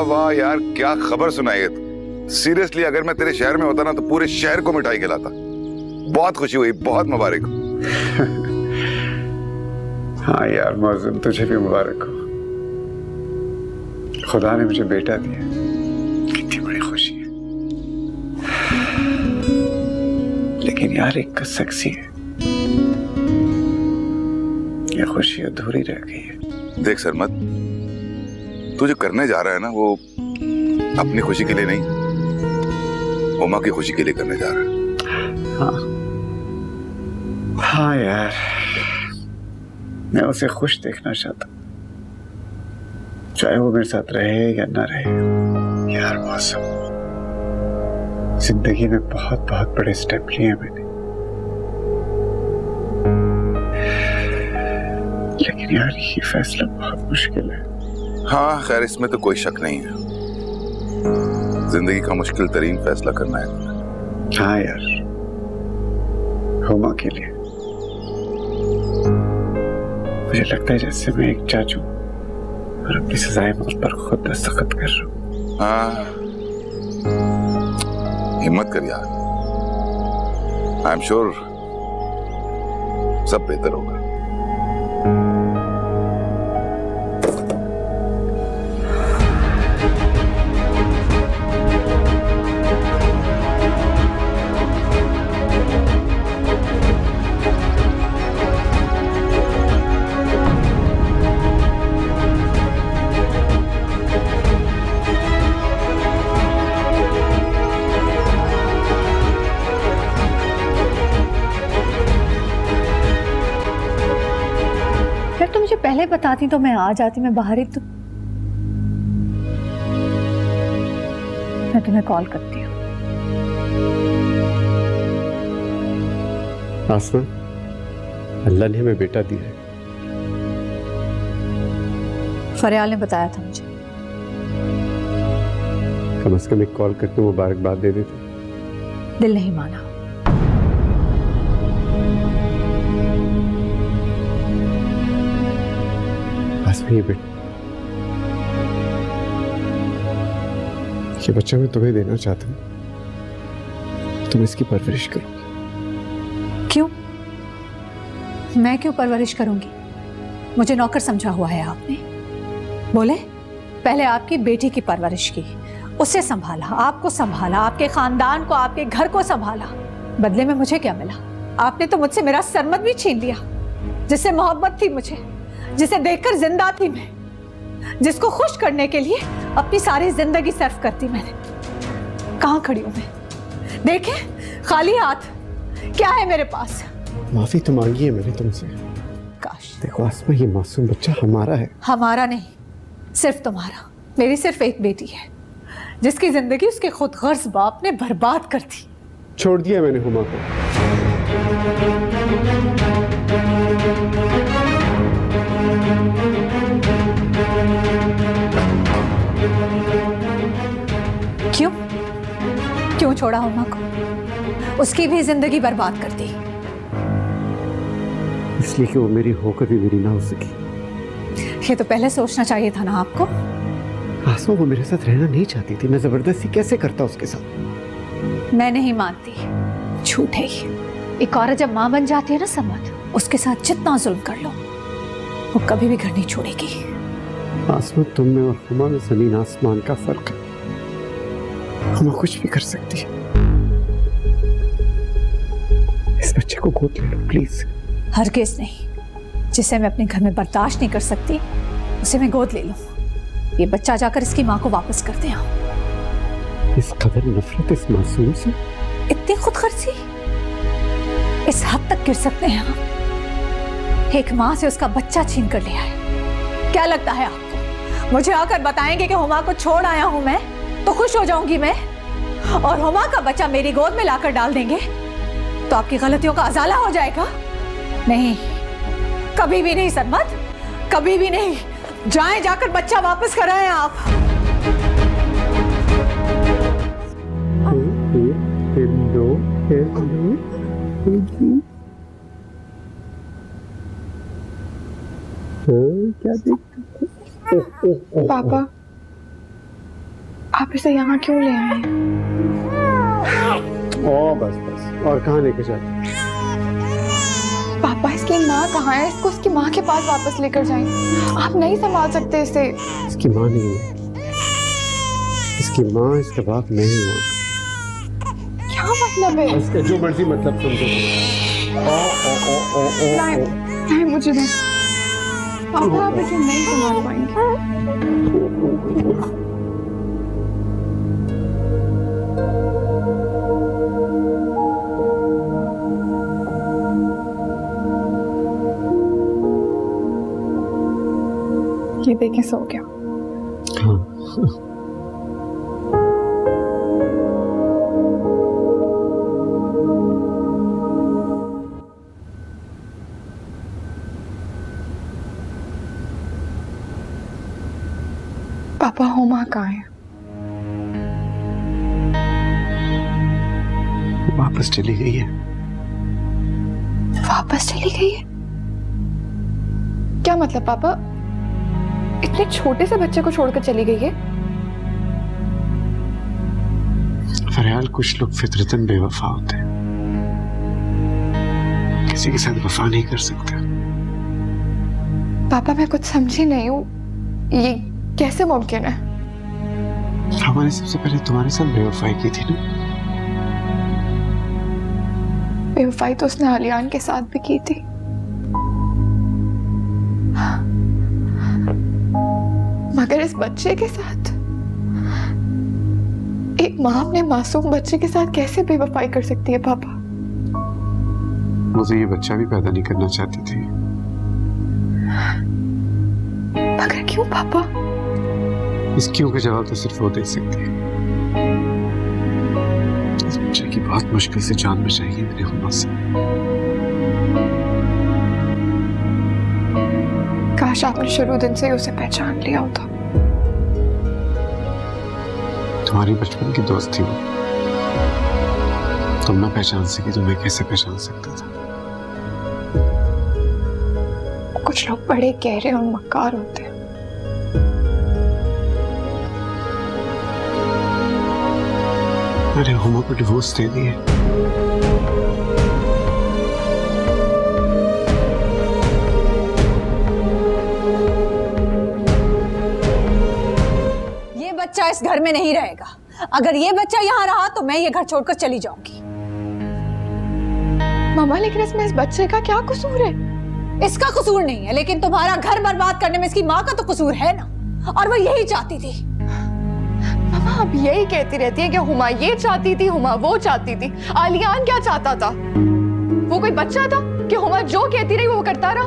वाह यार, क्या खबर सुनाई है। सीरियसली अगर मैं तेरे शहर में होता ना तो पूरे शहर को मिठाई खिलाता। बहुत खुशी हुई, बहुत मुबारक हो। हाँ यार मौजूद, तुझे भी मुबारक हो। खुदा ने मुझे बेटा दिया, कितनी बड़ी खुशी है। लेकिन यार एक कसक सी है, ये खुशी अधूरी रह गई है। देख सरमत, तू जो करने जा रहा है ना वो अपनी खुशी के लिए नहीं, उमा की खुशी के लिए करने जा रहा है। हाँ हाँ यार, मैं उसे खुश देखना चाहता, चाहे वो मेरे साथ रहे या ना रहे। यार मौसम, जिंदगी में बहुत बहुत बड़े स्टेप लिए हैं मैंने, लेकिन यार ये फैसला बहुत मुश्किल है। हाँ खैर, इसमें तो कोई शक नहीं है, जिंदगी का मुश्किल तरीन फैसला करना है। हाँ यार, हुमा के लिए मुझे लगता है जैसे मैं एक जज हूं और अपनी सजाए मौत पर खुद दस्तखत कर रहा हूं। हाँ, हिम्मत कर यार, आई एम श्योर सब बेहतर होगा। पहले बताती तो मैं आ जाती, मैं बाहर ही तो। मैं तुम्हें कॉल करती हूँ। आसमा, अल्लाह ने हमें बेटा दिया है। फरियाल ने बताया था मुझे। कम से कम एक कॉल करके मुबारकबाद दे देते। दिल नहीं माना। ये बच्चा मैं तुम्हें देना चाहता हूं, तुम इसकी परवरिश करोगी। क्यों? मैं क्यों परवरिश करूंगी? मुझे नौकर समझा हुआ है आपने। बोले पहले आपकी बेटी की परवरिश की, उसे संभाला, आपको संभाला, आपके खानदान को, आपके घर को संभाला। बदले में मुझे क्या मिला? आपने तो मुझसे मेरा सरमद भी छीन लिया, जिससे मोहब्बत थी मुझे, जिसे देखकर जिंदा थी मैं, जिसको खुश करने के लिए अपनी सारी जिंदगी सर्फ करती मैंने। कहां खड़ी हूं मैं? देखे, खाली हाथ। क्या है मेरे पास? माफी तो मांगी है मैंने तुमसे। काश। देखो आसमा, ये मासूम बच्चा हमारा है। हमारा नहीं, सिर्फ तुम्हारा। मेरी सिर्फ एक बेटी है, जिसकी जिंदगी उसके खुद गर्ज बाप ने बर्बाद कर दी। छोड़ दिया मैंने हुमा को। क्यों? क्यों छोड़ा हुमा को? उसकी भी जिंदगी बर्बाद कर दी। इसलिए कि वो मेरी होकर भी मेरी ना हो सकी। ये तो पहले सोचना चाहिए था ना आपको। आसमा, वो मेरे साथ रहना नहीं चाहती थी, मैं जबरदस्ती कैसे करता उसके साथ। मैं नहीं मानती, झूठे ही। एक औरत जब मां बन जाती है ना समत, उसके साथ जितना जुल्म कर लो वो कभी भी घर नहीं छोड़ेगी। आसमा, तुम में और हुमा में जमीन आसमान का फर्क है। हुमा कुछ भी कर सकती है। इस बच्चे को गोद ले लो प्लीज। हरगिज़ नहीं। जिसे मैं अपने घर में बर्दाश्त नहीं कर सकती, उसे मैं गोद ले लूं। ये बच्चा जाकर इसकी मां को वापस कर दे। इस कदर नफरत इस मासूम से, इतनी खुदगर्जी, इस हद तक गिर सकते हैं हम? एक मां से उसका बच्चा छीन कर लिया है। क्या लगता है आपको मुझे आकर बताएंगे कि हुमा को छोड़ आया हूं मैं तो खुश हो जाऊंगी मैं, और हुमा का बच्चा मेरी गोद में लाकर डाल देंगे तो आपकी गलतियों का अजाला हो जाएगा? नहीं, कभी भी नहीं सरमत, कभी भी नहीं। जाएं, जाकर बच्चा वापस कराएं आप। क्या देखते? पापा, आप इसे यहाँ क्यों ले आए? ओ बस बस, और कहाँ लेके जाते? पापा इसकी माँ कहाँ है? इसको इसकी माँ के पास वापस लेकर जाएं। आप नहीं संभाल सकते इसे। इसकी माँ नहीं है, इसकी माँ इसका बाप नहीं हुआ। क्या मतलब है? इसका जो मर्जी मतलब समझो। नहीं मुझे नहीं। पापा आप इसे नहीं संभाल पाएंगे। ये देखें सो गया। हाँ। पापा होमा कहाँ है? वापस चली गई है। वापस चली गई है? क्या मतलब पापा? इतने छोटे से बच्चे को छोड़कर चली गई है? फरियाल, कुछ लोग फितरतन बेवफा होते हैं, किसी के साथ वफा नहीं कर सकते। पापा मैं कुछ समझी नहीं हूँ, ये कैसे मुमकिन है? हमारे सबसे पहले तुम्हारे साथ बेवफाई की थी ना? बेवफाई तो उसने आलियान के साथ भी की थी। मगर इस बच्चे के साथ, एक माँ अपने मासूम बच्चे के साथ कैसे बेवफाई कर सकती है पापा? मुझे ये बच्चा भी पैदा नहीं करना चाहती थी। मगर क्यों पापा? इस क्यों का जवाब तो सिर्फ वो दे सकती है। इस बच्चे की बहुत मुश्किल से जान बचाई है मेरे हुमा से। काश आपने शुरू दिन से ही उसे पहचान लिया होता। तुम्हारी बचपन की दोस्त थी वो, तुम ना पहचान सकी तो मैं कैसे पहचान सकता था? कुछ लोग बड़े गहरे और मक्कार होते हैं। मैंने हुमा को डिवोर्स दे दिए। ये बच्चा इस घर में नहीं रहेगा। अगर ये बच्चा यहाँ रहा तो मैं ये घर छोड़कर चली जाऊंगी। मामा लेकिन इसमें इस बच्चे का क्या कसूर है? इसका कसूर नहीं है, लेकिन तुम्हारा घर बर्बाद करने में इसकी माँ का तो कसूर है ना, और वो यही चाहती थी। मामा आप यही कहती रहती है कि हुमा ये चाहती थी, हुमा वो चाहती थी। आलियान क्या चाहता था? वो कोई बच्चा था कि हुमा जो कहती रही वो करता रहा?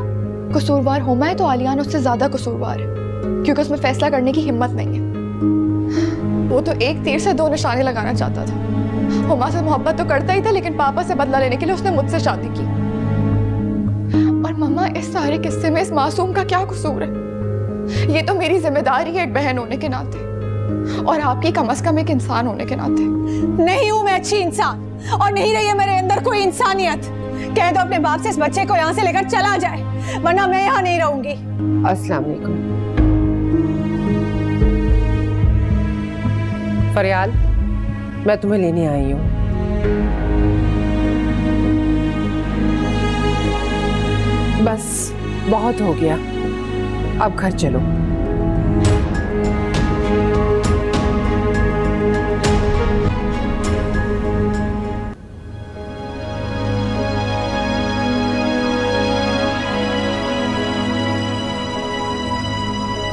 कसूरवार हुमा है तो आलियान उससे ज्यादा कसूरवार है, क्योंकि उसमें फैसला करने की हिम्मत नहीं है। वो तो एक तीर से दो निशाने लगाना चाहता था। हुमा से मोहब्बत तो करता ही था, लेकिन पापा से बदला लेने के लिए उसने मुझसे शादी की। और मम्मा इस सारे किस्से में इस मासूम का क्या कसूर है? ये तो मेरी जिम्मेदारी है एक बहन होने के नाते, और आपकी कम से कम एक इंसान होने के नाते। नहीं हूं मैं अच्छी इंसान, और नहीं रही है मेरे अंदर कोई इंसानियत। कह दो अपने बाप से इस बच्चे को यहाँ से लेकर चला जाए, वरना मैं यहाँ नहीं रहूंगी। अस्सलाम वालेकुम। फरियाल, मैं तुम्हें लेने आई हूँ। बस बहुत हो गया, अब घर चलो।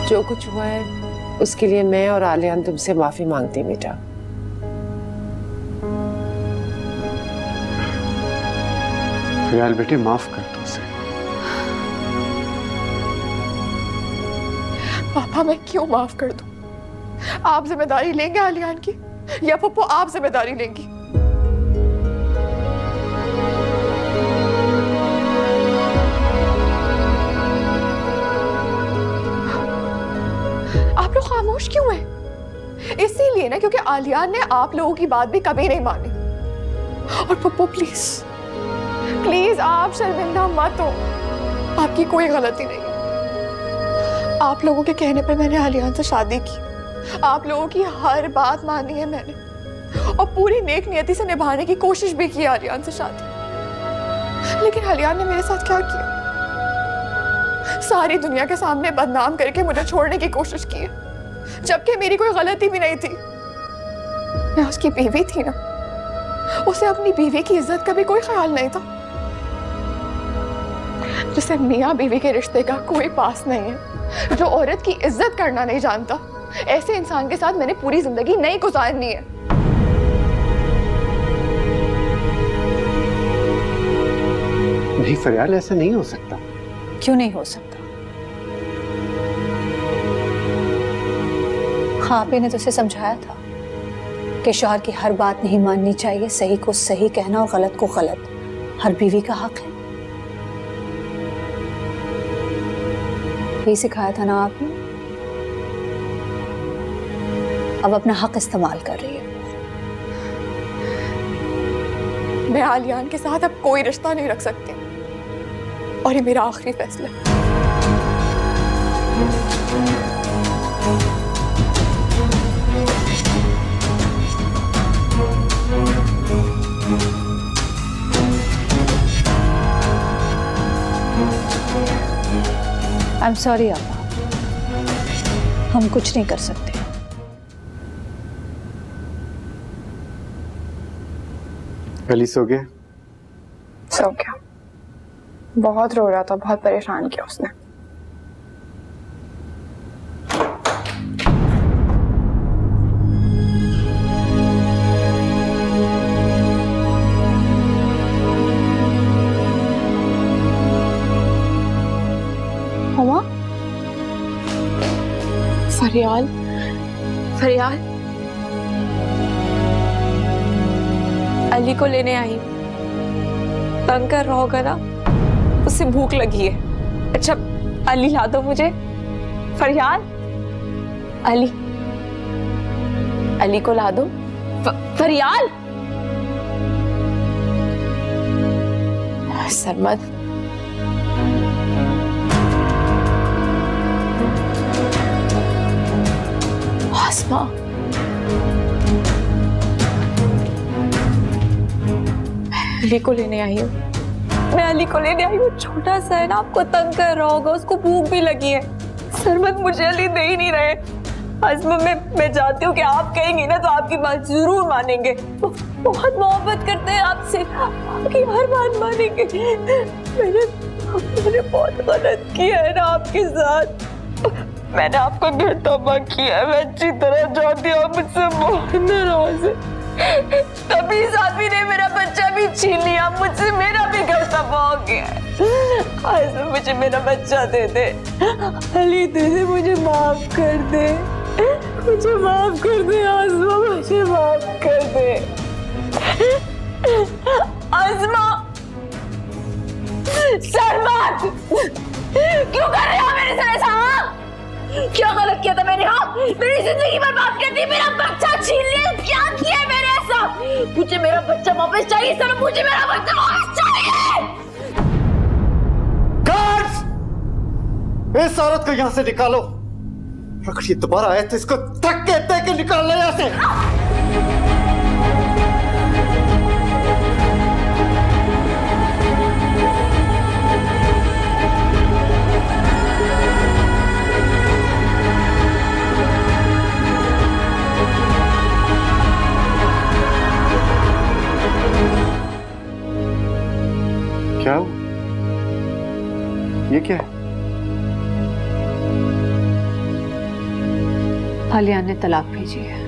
जो कुछ हुआ है उसके लिए मैं और आलियान तुमसे माफी मांगती बेटा। फरियाल बेटे, माफ कर दो उसे। पापा मैं क्यों माफ कर दूं? आप जिम्मेदारी लेंगे आलियान की, या पप्पू आप जिम्मेदारी लेंगी? आप लोग खामोश क्यों हैं? इसीलिए ना क्योंकि आलियान ने आप लोगों की बात भी कभी नहीं मानी। और पप्पू प्लीज प्लीज आप शर्मिंदा मत हो, आपकी कोई गलती नहीं है। आप लोगों के कहने पर मैंने आलियान से शादी की, आप लोगों की हर बात मानी है मैंने और पूरी नेक नियति से निभाने की कोशिश भी की आलियान से शादी। लेकिन आलियान ने मेरे साथ क्या किया? सारी दुनिया के सामने बदनाम करके मुझे छोड़ने की कोशिश की है, जबकि मेरी कोई गलती भी नहीं थी। मैं उसकी बीवी थी ना, उसे अपनी बीवी की इज्जत का भी कोई ख्याल नहीं था। जिसे मियाँ बीवी के रिश्ते का कोई पास नहीं है, जो औरत की इज्जत करना नहीं जानता, ऐसे इंसान के साथ मैंने पूरी जिंदगी नहीं गुजारनी है। नहीं फरियाल, ऐसा नहीं हो सकता। क्यों नहीं हो सकता? हाँ, आपने तो उसे समझाया था कि शौहर की हर बात नहीं माननी चाहिए, सही को सही कहना और गलत को गलत हर बीवी का हक है। यही सिखाया था ना आपने। अब अपना हक इस्तेमाल कर रही है। मैं आलियान के साथ अब कोई रिश्ता नहीं रख सकती और ये मेरा आखिरी फैसला है। आई एम सॉरी अब्बा, हम कुछ नहीं कर सकते। अली सो गया? सो गया। बहुत रो रहा था, बहुत परेशान किया उसने। हुमा? फरियाल, फरियाल, अली को लेने आई। तंग कर रहा होगा ना, उसे भूख लगी है। अच्छा, अली ला दो मुझे। फरियाल, अली, अली को ला दो। फरियाल, सरमद, आसमा, अली को लेने आई हूँ। मैं अली को लेने आई हूँ। छोटा सा है ना, आपको तंग कर रहा होगा, उसको भूख भी लगी है। सरमद, मुझे अली दे ही नहीं रहे। आसमा, मैं चाहती हूँ कि आप कहेंगी ना तो आपकी बात जरूर मानेंगे। बहुत मोहब्बत करते हैं आपसे, आपकी हर बात मानेंगे। मैंने बहुत गलत किया है ना आपके साथ। मैंने आपको बेतौबा किया है। मैं अच्छी तरह जानती हूँ, मुझसे बहुत नाराज है। तभी इस आदमी ने मेरा बच्चा भी छीन लिया, मुझसे मेरा भी घर तबाह हो गया है। आज मुझे मेरा बच्चा दे दे। अली, दे दे, मुझे माफ कर दे, मुझे माफ कर दे। आसमा, मुझे माफ कर दे। आसमा, सरमद, क्यों कर रहे हो मेरे साथ ऐसा? क्या गलत किया था मैंने? हाँ, मेरी जिंदगी बर्बाद कर दी, मेरा बच्चा छीन लिया। क्या किया मैंने ऐसा? मुझे मेरा बच्चा वापस चाहिए सर, मुझे मेरा बच्चा वापस चाहिए। गार्ड्स! इस औरत को यहाँ से निकालो। अगर ये दोबारा आए तो इसको धक्के के निकालना यहाँ से। क्या हो? ये क्या है? आलियान ने तलाक भेजी है।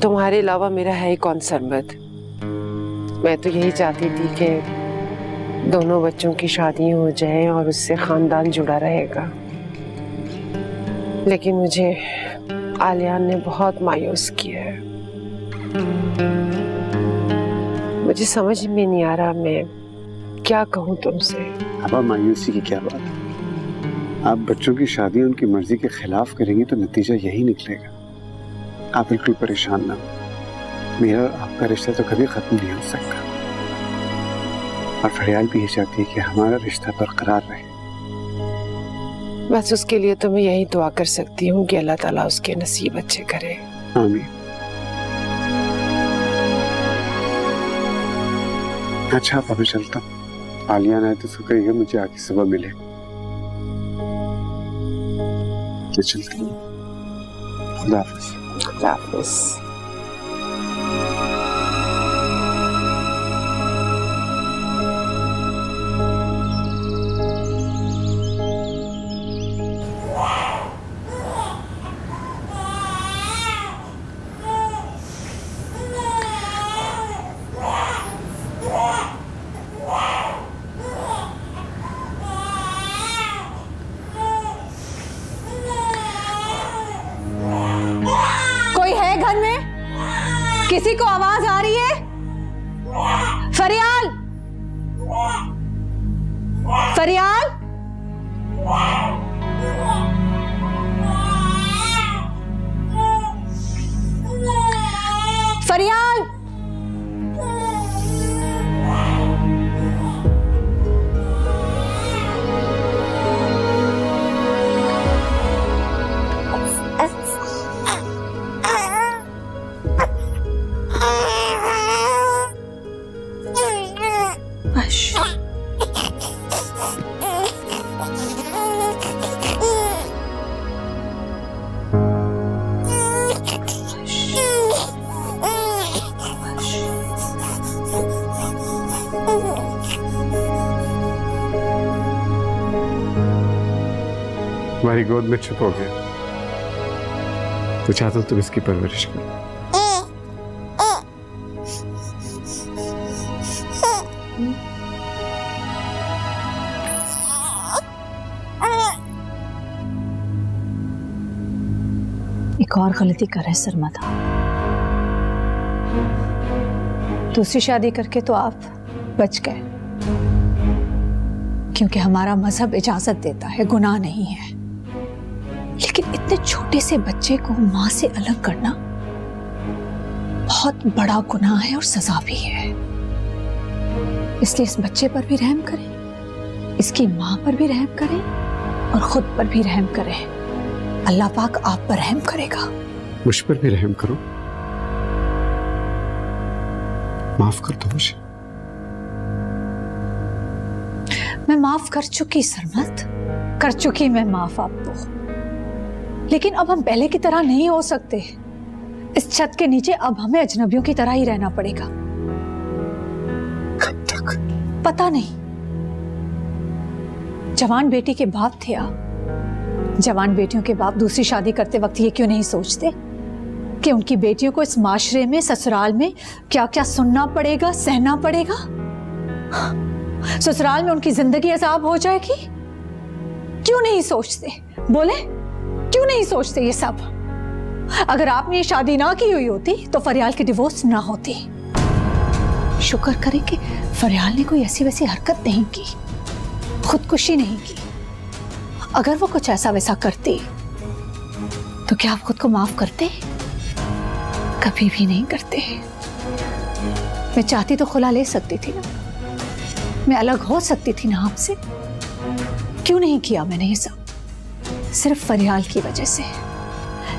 तुम्हारे अलावा मेरा है ही कौन सरमद। मैं तो यही चाहती थी कि दोनों बच्चों की शादी हो जाए और उससे खानदान जुड़ा रहेगा। लेकिन मुझे आलियान ने बहुत मायूस किया है। मुझे समझ में नहीं आ रहा मैं क्या कहूँ तुमसे। अब मायूसी की क्या बात है? आप बच्चों की शादी उनकी मर्जी के खिलाफ करेंगी तो नतीजा यही निकलेगा। आप बिल्कुल परेशान ना हो। मेरा और आपका रिश्ता तो कभी खत्म नहीं हो सकता और फरियाल भी ये चाहती है कि हमारा रिश्ता बरकरार रहे। बस उसके लिए तो मैं यही दुआ कर सकती हूँ कि अल्लाह ताला उसके नसीब अच्छे करे। आमीन। अच्छा अब मैं चलता हूँ। आलिया आए तो उसको कहिएगा मुझे आके सुबह मिले। मैं चलती हूँ। खुदा हाफिज। खुदा हाफिज। कोई है घर में? किसी को आवाज आ रही है? फरियाल, फरियाल, फरियाल। हमारी गोद में छुप हो गया तो चाहता हूँ तुम इसकी परवरिश करो। एक और गलती कर रहे सरमदा। दूसरी शादी करके तो आप बच गए क्योंकि हमारा मजहब इजाजत देता है, गुनाह नहीं है। लेकिन इतने छोटे से बच्चे को मां से अलग करना बहुत बड़ा गुनाह है और सजा भी है। इसलिए इस बच्चे पर भी रहम करें, इसकी मां पर भी रहम करें और खुद पर भी रहम करें। अल्लाह पाक आप पर रहम करेगा। मुझ पर भी रहम करो, माफ कर दो मुझे। मैं माफ कर चुकी सरमत, कर चुकी मैं माफ आपको। लेकिन अब हम पहले की तरह नहीं हो सकते। इस छत के नीचे अब हमें अजनबियों की तरह ही रहना पड़ेगा। कब तक? पता नहीं। जवान बेटी के बाप थे आप। जवान बेटियों के बाप दूसरी शादी करते वक्त ये क्यों नहीं सोचते कि उनकी बेटियों को इस माशरे में, ससुराल में क्या क्या सुनना पड़ेगा, सहना पड़ेगा। ससुराल में उनकी जिंदगी अजाब हो जाएगी। क्यों नहीं सोचते? बोले क्यों नहीं सोचते ये सब? अगर आपने ये शादी ना की हुई होती तो फरियाल की डिवोर्स ना होती। शुक्र करें कि फरियाल ने कोई ऐसी वैसी हरकत नहीं की, खुदकुशी नहीं की। अगर वो कुछ ऐसा वैसा करती तो क्या आप खुद को माफ करते? कभी भी नहीं करते। मैं चाहती तो खुला ले सकती थी ना, मैं अलग हो सकती थी ना आपसे। क्यों नहीं किया मैंने ये सब? सिर्फ फरियाल की वजह से,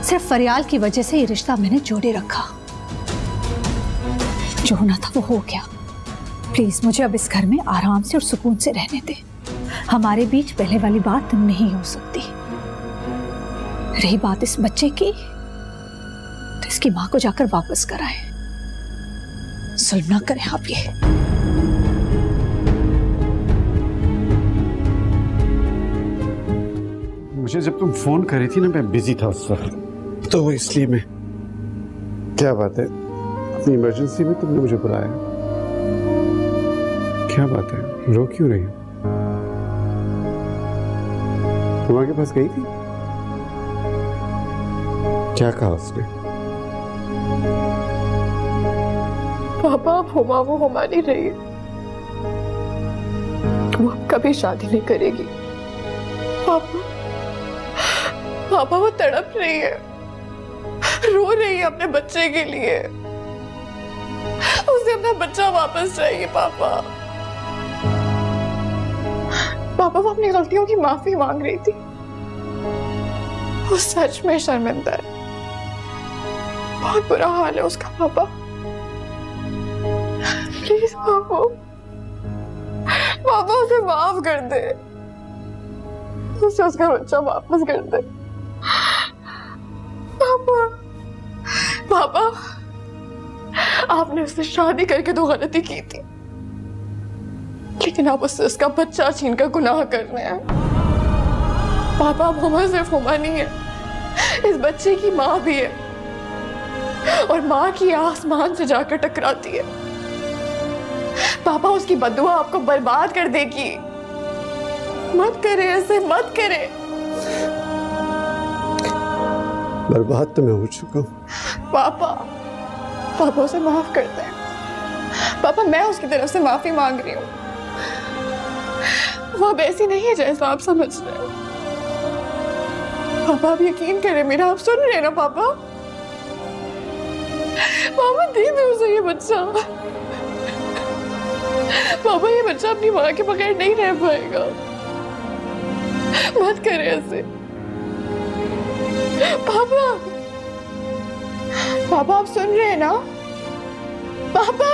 सिर्फ फरियाल की वजह से ये रिश्ता मैंने जोड़े रखा। जो होना था वो हो गया। प्लीज मुझे अब इस घर में आराम से और सुकून से रहने दे। हमारे बीच पहले वाली बात नहीं हो सकती। रही बात इस बच्चे की, तो इसकी मां को जाकर वापस कराएं। जुल्म ना करें आप ये। मुझे जब तुम फोन करी थी ना, मैं बिजी था उस वक्त, तो इसलिए मैं। क्या बात है, अपनी इमरजेंसी में तुमने मुझे बुलाया? क्या बात है, रो क्यों रही हो? हुमा के पास गई थी? क्या कहा उसने? पापा अब हुमा नहीं रही है, वो अब कभी शादी नहीं करेगी। पापा वो तड़प रही है, रो रही है अपने बच्चे के लिए। उसे अपना बच्चा वापस चाहिए। पापा वो अपनी गलतियों की माफी मांग रही थी। वो सच में शर्मिंदा है, बहुत बुरा हाल है उसका। पापा प्लीज पापा उसे माफ कर दे, उसे उसका बच्चा वापस कर दे। पापा आपने उससे शादी करके तो गलती की थी, लेकिन आप उससे उसका बच्चा छीनकर गुनाह कर रहे हैं। पापा अब हुमा सिर्फ हुमा नहीं है, इस बच्चे की माँ भी है, और माँ की आसमान से जाकर टकराती है। पापा उसकी बद्दुआ आपको बर्बाद कर देगी। मत करे ऐसे, मत करे। बर्बाद तो मैं हो चुका हूँ। पापा उसे माफ कर दें। पापा मैं उसकी तरफ से माफी मांग रही हूँ, वो अब ऐसी नहीं है जैसा आप समझ रहे हो। पापा आप यकीन करें मेरा, आप सुन रहे हैं ना पापा? पापा दे दे उसे ये बच्चा। पापा ये बच्चा अपनी माँ के बगैर नहीं रह पाएगा। मत करे ऐसे पापा आप सुन रहे हैं ना पापा?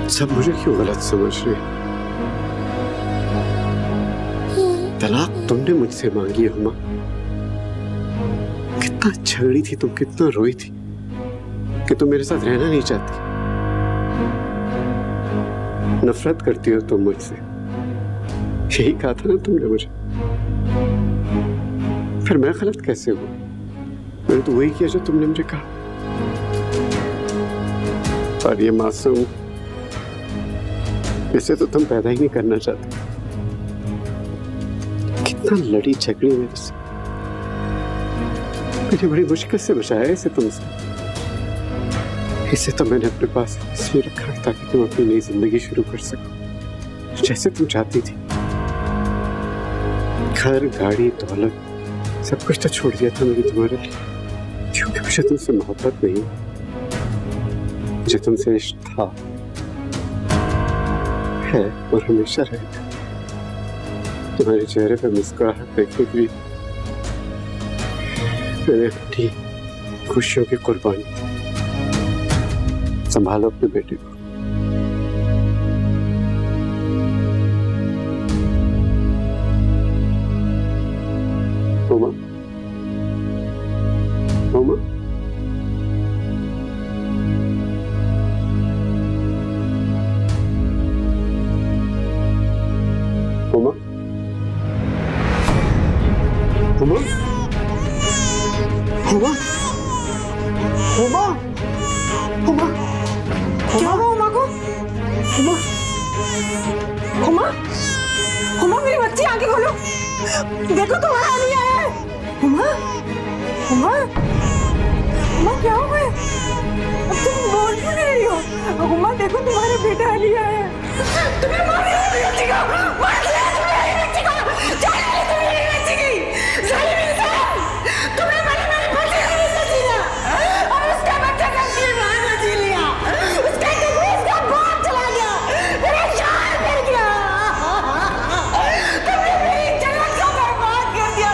सब मुझे क्यों गलत समझ रहे? तलाक तुमने मुझसे मांगी है हुमा। कितना झगड़ी थी तुम, कितना रोई थी कि तुम मेरे साथ रहना नहीं चाहती, नफरत करती हो तुम मुझसे। यही कहा था ना तुमने मुझे। फिर मैं गलत कैसे हुआ? मैंने तो वही किया जो तुमने मुझे कहा। और ये मासूम, इसे तो तुम पैदा ही नहीं करना चाहते। कितना लड़ी झगड़ी मेरे से, मैंने बड़ी मुश्किल से बचाया इसे तुमसे। इसे तो मैंने अपने पास इसलिए रखा ताकि तुम अपनी नई जिंदगी शुरू कर सको जैसे तुम चाहती थी। घर, गाड़ी, दौलत सब कुछ तो छोड़ दिया था मैंने तुम्हारे लिए, क्योंकि मुझे तुमसे मोहब्बत नहीं, मुझे तुमसे इश्क था, है और हमेशा रहेगा। तुम्हारे चेहरे पे मुस्कुराहट देखने के लिए मैंने अपनी खुशियों की कुर्बानी दी। संभालो अपने बेटे को। हुमा, हुमा, हुमा, हुमा, हुमा, हुमा, हुमा, क्या हुआ उमा को? देखो तुम्हारा आलिया है। हुमा हुमा हुमा क्या हुआ है? अब तुम बोल क्यों नहीं रही हो? हुमा देखो तुम्हारा बेटा आलिया है। तुम्हें मार दिया बच्ची को, मार दिया तुम्हें बच्ची को, जान ली तुम्हें बच्ची की, जालिम इंसान, तुमने मेरे बच्चे को नहीं छीना और उसका बच्चा गलती में छीन लिया, उसका उसका बाप चला गया, मेरा जान फिर गया, तुमने मेरी जन्नत को बर्बाद कर दिया,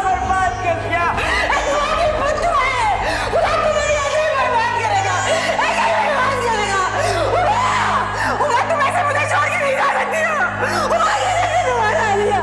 बर्बाद कर दिया। तुम्हारी बुद्धू है, खुदा तुम्हें भी ऐसे ही बर्बाद करेगा, ऐसे ही बर्बाद करेगा। उमा तुम ऐसे मुझे छोड़ के नहीं जा सकती हो। उमा ये देखिए तुम्हारा आलिया।